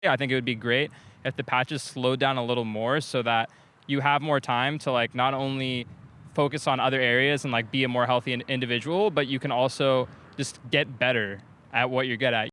I think it would be great if the patches slowed down a little more so that you have more time to like not only focus on other areas and like be a more healthy individual, but you can also just get better at what you're good at.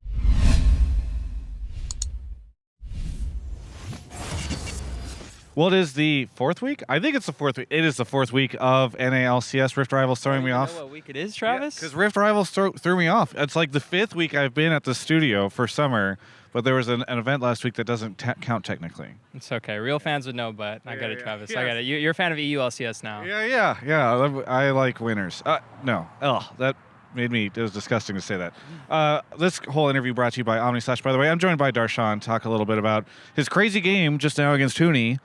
What is the fourth week? I think it's the fourth week. It is the fourth week of NA LCS. Rift Rivals throwing me off. Know what week it is, Travis? Because Rift Rivals threw me off. It's like the fifth week I've been at the studio for summer, but there was an event last week that doesn't count technically. It's okay. Real fans would know, but I got it, Travis. Yes. I got it. You're a fan of EU LCS now. Yeah. I like winners. No. That made me, it was disgusting to say that. This whole interview brought to you by OmniSlash, by the way. I'm joined by Darshan to talk a little bit about his crazy game just now against Huni.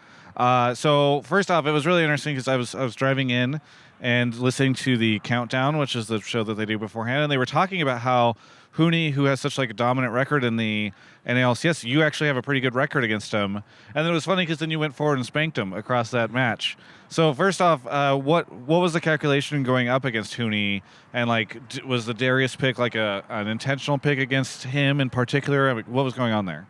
So first off, it was really interesting because I was driving in and listening to the countdown, which is the show that they do beforehand, and they were talking about how Huni, who has such like a dominant record in the NALCS, you actually have a pretty good record against him. And then it was funny because then you went forward and spanked him across that match. So first off, what was the calculation going up against Huni? And like, was the Darius pick like an intentional pick against him in particular? I mean, what was going on there?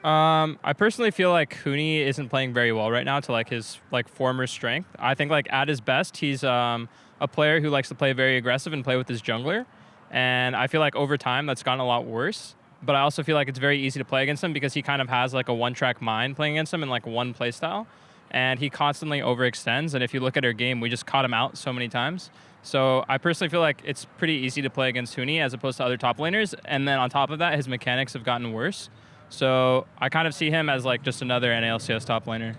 I personally feel like Huni isn't playing very well right now to like his like former strength. I think like at his best, he's a player who likes to play very aggressive and play with his jungler. And I feel like over time that's gotten a lot worse. But I also feel like it's very easy to play against him because he kind of has like a one-track mind playing against him in like one play style. And he constantly overextends. And if you look at our game, we just caught him out so many times. So I personally feel like it's pretty easy to play against Huni as opposed to other top laners. And then on top of that, his mechanics have gotten worse. So I kind of see him as like just another NALCS top laner.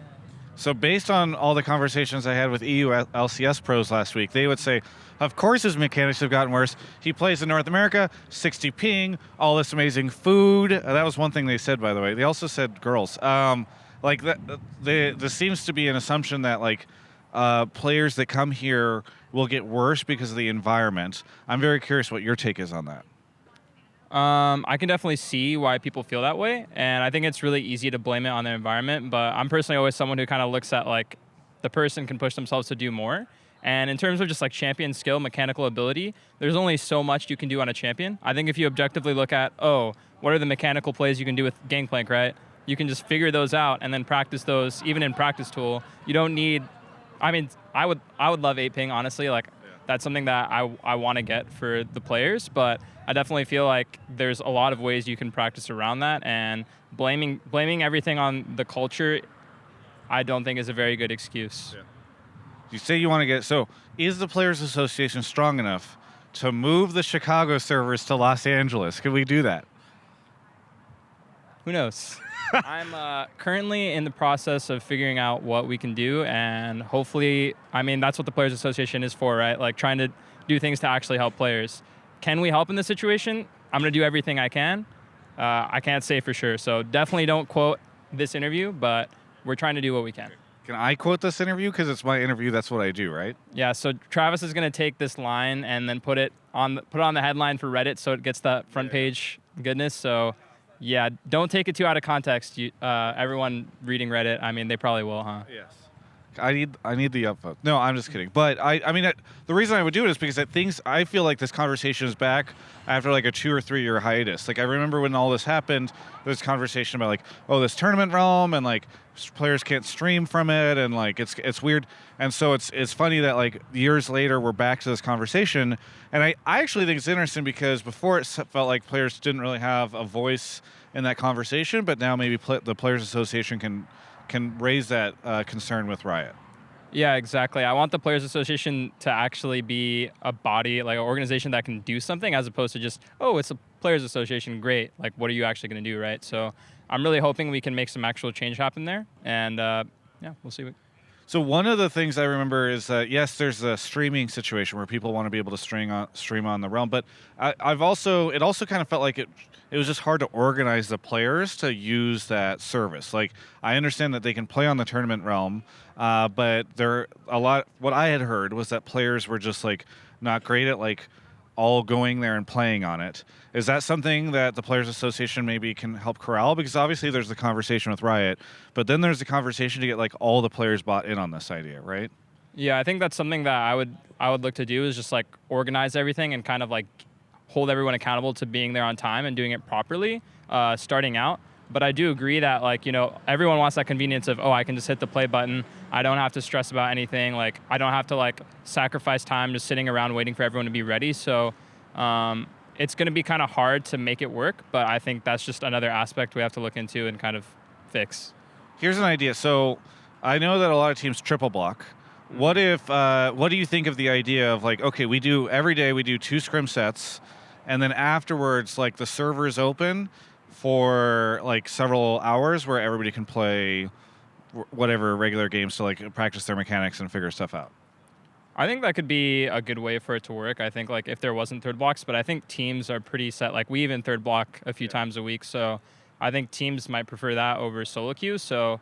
So based on all the conversations I had with EU LCS pros last week, they would say, of course his mechanics have gotten worse. He plays in North America, 60 ping, all this amazing food. That was one thing they said, by the way. They also said girls. Like there seems to be an assumption that like players that come here will get worse because of the environment. I'm very curious what your take is on that. I can definitely see why people feel that way, and I think it's really easy to blame it on the environment, but I'm personally always someone who kind of looks at like the person can push themselves to do more. And in terms of just like champion skill, mechanical ability, there's only so much you can do on a champion. I think if you objectively look at, what are the mechanical plays you can do with Gangplank, right? You can just figure those out and then practice those, even in practice tool. You don't need, I mean, I would love 8-ping, honestly. Like, that's something that I want to get for the players, but I definitely feel like there's a lot of ways you can practice around that, and blaming everything on the culture, I don't think is a very good excuse. Yeah. You say you want to get, so is the Players Association strong enough to move the Chicago servers to Los Angeles? Can we do that? Who knows? I'm currently in the process of figuring out what we can do, and hopefully, I mean, that's what the Players Association is for, right? Like trying to do things to actually help players. Can we help in this situation? I'm going to do everything I can. I can't say for sure, so definitely don't quote this interview, but we're trying to do what we can. Can I quote this interview? Because it's my interview, that's what I do, right? Yeah, so Travis is going to take this line and then put it on the headline for Reddit so it gets that front page goodness. So yeah, don't take it too out of context. Everyone reading Reddit, I mean, they probably will, huh? Yes. I need the upvote. No, I'm just kidding. But I mean, the reason I would do it is because I feel like this conversation is back after like a 2 or 3 year hiatus. Like I remember when all this happened, there was conversation about like, this tournament realm and like players can't stream from it and like it's weird. And so it's funny that like years later we're back to this conversation. And I actually think it's interesting because before it felt like players didn't really have a voice in that conversation, but now maybe the Players Association can raise that concern with Riot. Yeah, exactly. I want the Players Association to actually be a body, like an organization that can do something as opposed to just, it's a Players Association, great. Like, what are you actually going to do, right? So I'm really hoping we can make some actual change happen there. And we'll see. So one of the things I remember is that, yes, there's a streaming situation where people want to be able to stream on the realm, but it also kind of felt like it was just hard to organize the players to use that service. Like, I understand that they can play on the tournament realm, but what I had heard was that players were just like not great at like all going there and playing on it. Is that something that the Players Association maybe can help corral? Because obviously there's the conversation with Riot, but then there's the conversation to get like all the players bought in on this idea, right? Yeah, I think that's something that I would look to do is just like organize everything and kind of like hold everyone accountable to being there on time and doing it properly, starting out. But I do agree that, like, everyone wants that convenience of, oh, I can just hit the play button. I don't have to stress about anything. Like, I don't have to, like, sacrifice time just sitting around waiting for everyone to be ready. So it's going to be kind of hard to make it work. But I think that's just another aspect we have to look into and kind of fix. Here's an idea. So I know that a lot of teams triple block. What if? What do you think of the idea of, like, okay, every day we do 2 scrim sets, and then afterwards, like, the server's open for like several hours where everybody can play whatever regular games to, like, practice their mechanics and figure stuff out. I think that could be a good way for it to work. I think, like, if there wasn't third blocks, but I think teams are pretty set. Like, we even third block a few times a week, so I think teams might prefer that over solo queue. So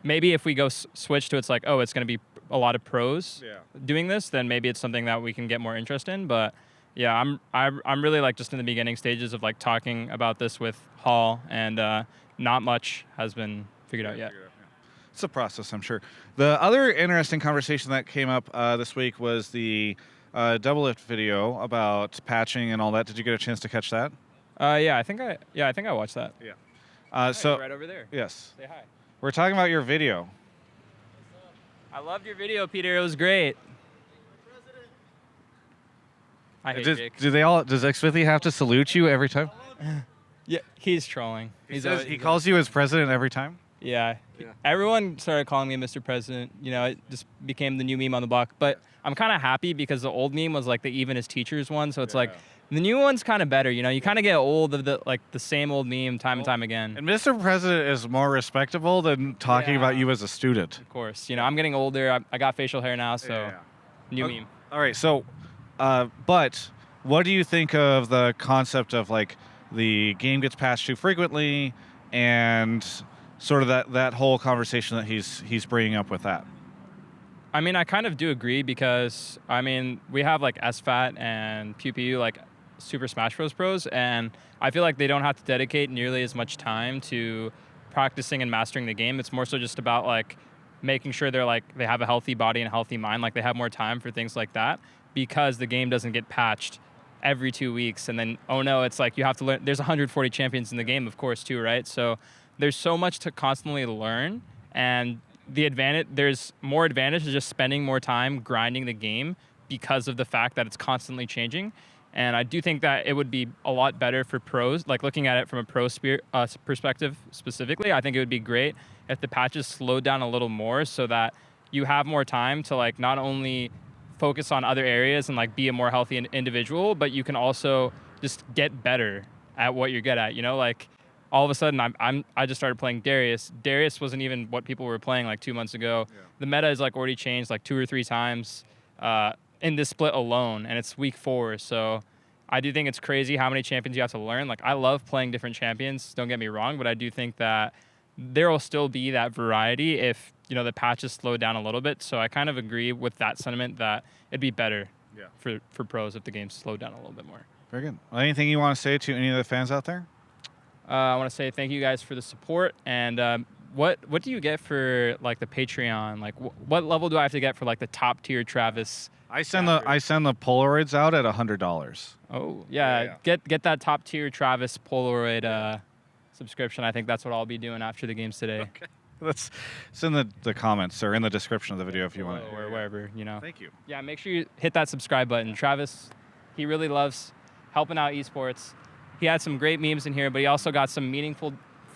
maybe if we go switch to, it's like, oh, it's going to be a lot of pros doing this, then maybe it's something that we can get more interest in. But yeah, I'm really, like, just in the beginning stages of, like, talking about this with Hall, and not much has been figured out yet. It's a process, I'm sure. The other interesting conversation that came up this week was the double lift video about patching and all that. Did you get a chance to catch that? I think I watched that. Yeah. So right over there. Yes. Say hi. We're talking about your video. I loved your video, Peter. It was great. I hate Jake. Does Xfithy have to salute you every time? Yeah, he's trolling. He calls you his president every time? Yeah. Everyone started calling me Mr. President. It just became the new meme on the block. But I'm kind of happy because the old meme was, like, the even as teachers one. So it's like the new one's kind of better. You kind of get old of the same old meme time and time again. And Mr. President is more respectable than talking about you as a student. Of course. I'm getting older. I got facial hair now, so new meme. All right. So, but what do you think of the concept of, like, the game gets patched too frequently and sort of that whole conversation that he's bringing up with that? I mean, I kind of do agree because, I mean, we have, like, SFAT and PewPew, like, Super Smash Bros. Pros, and I feel like they don't have to dedicate nearly as much time to practicing and mastering the game. It's more so just about, like, making sure they have a healthy body and a healthy mind. Like, they have more time for things like that because the game doesn't get patched every 2 weeks. And then, oh no, it's like you have to learn. There's 140 champions in the game, of course, too, right? So there's so much to constantly learn, and there's more advantage to just spending more time grinding the game because of the fact that it's constantly changing. And I do think that it would be a lot better for pros, like, looking at it from a pro perspective specifically. I think it would be great if the patches slowed down a little more so that you have more time to, like, not only focus on other areas and, like, be a more healthy individual, but you can also just get better at what you're good at. Like, all of a sudden I just started playing Darius. Darius wasn't even what people were playing, like, 2 months ago. Yeah. The meta is, like, already changed, like, 2 or 3 times in this split alone, and it's week 4. So I do think it's crazy how many champions you have to learn. Like, I love playing different champions, don't get me wrong, but I do think that there will still be that variety if, the patches slow down a little bit. So I kind of agree with that sentiment that it'd be better for pros if the game slowed down a little bit more. Very good. Well, anything you want to say to any of the fans out there? I want to say thank you guys for the support. And what do you get for, like, the Patreon? Like, what level do I have to get for, like, the top tier Travis? I send the Polaroids out at $100. Oh yeah. Get that top tier Travis Polaroid subscription. I think that's what I'll be doing after the games today. Okay. It's in the comments or in the description of the video if you want it. Or wherever, Thank you. Yeah, make sure you hit that subscribe button. Travis, he really loves helping out esports. He had some great memes in here, but he also got some meaningful,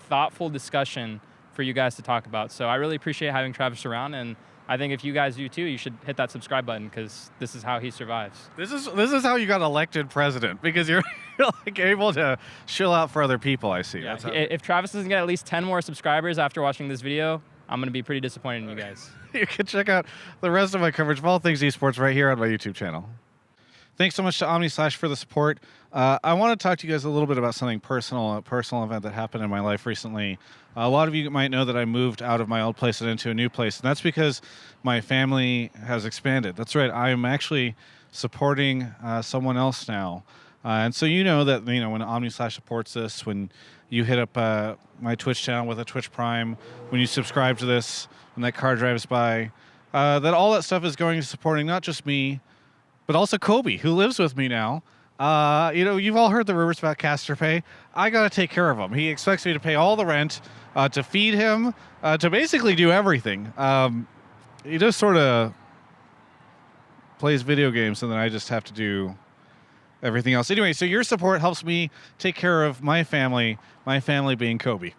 thoughtful discussion for you guys to talk about. So I really appreciate having Travis around, and I think if you guys do too, you should hit that subscribe button because this is how he survives. This is how you got elected president, because you're like able to chill out for other people. I see. Yeah, if Travis doesn't get at least 10 more subscribers after watching this video, I'm going to be pretty disappointed in you guys. You can check out the rest of my coverage of all things esports right here on my YouTube channel. Thanks so much to Omni/ for the support. I want to talk to you guys a little bit about something personal, a personal event that happened in my life recently. A lot of you might know that I moved out of my old place and into a new place, and that's because my family has expanded. That's right, I'm actually supporting someone else now. And so that when Omni/ supports this, when you hit up my Twitch channel with a Twitch Prime, when you subscribe to this, when that car drives by, that all that stuff is going to supporting not just me, but also Kobe, who lives with me now. You've all heard the rumors about Castor Pay. I got to take care of him. He expects me to pay all the rent, to feed him, to basically do everything. He just sort of plays video games, and then I just have to do everything else. Anyway, so your support helps me take care of my family being Kobe.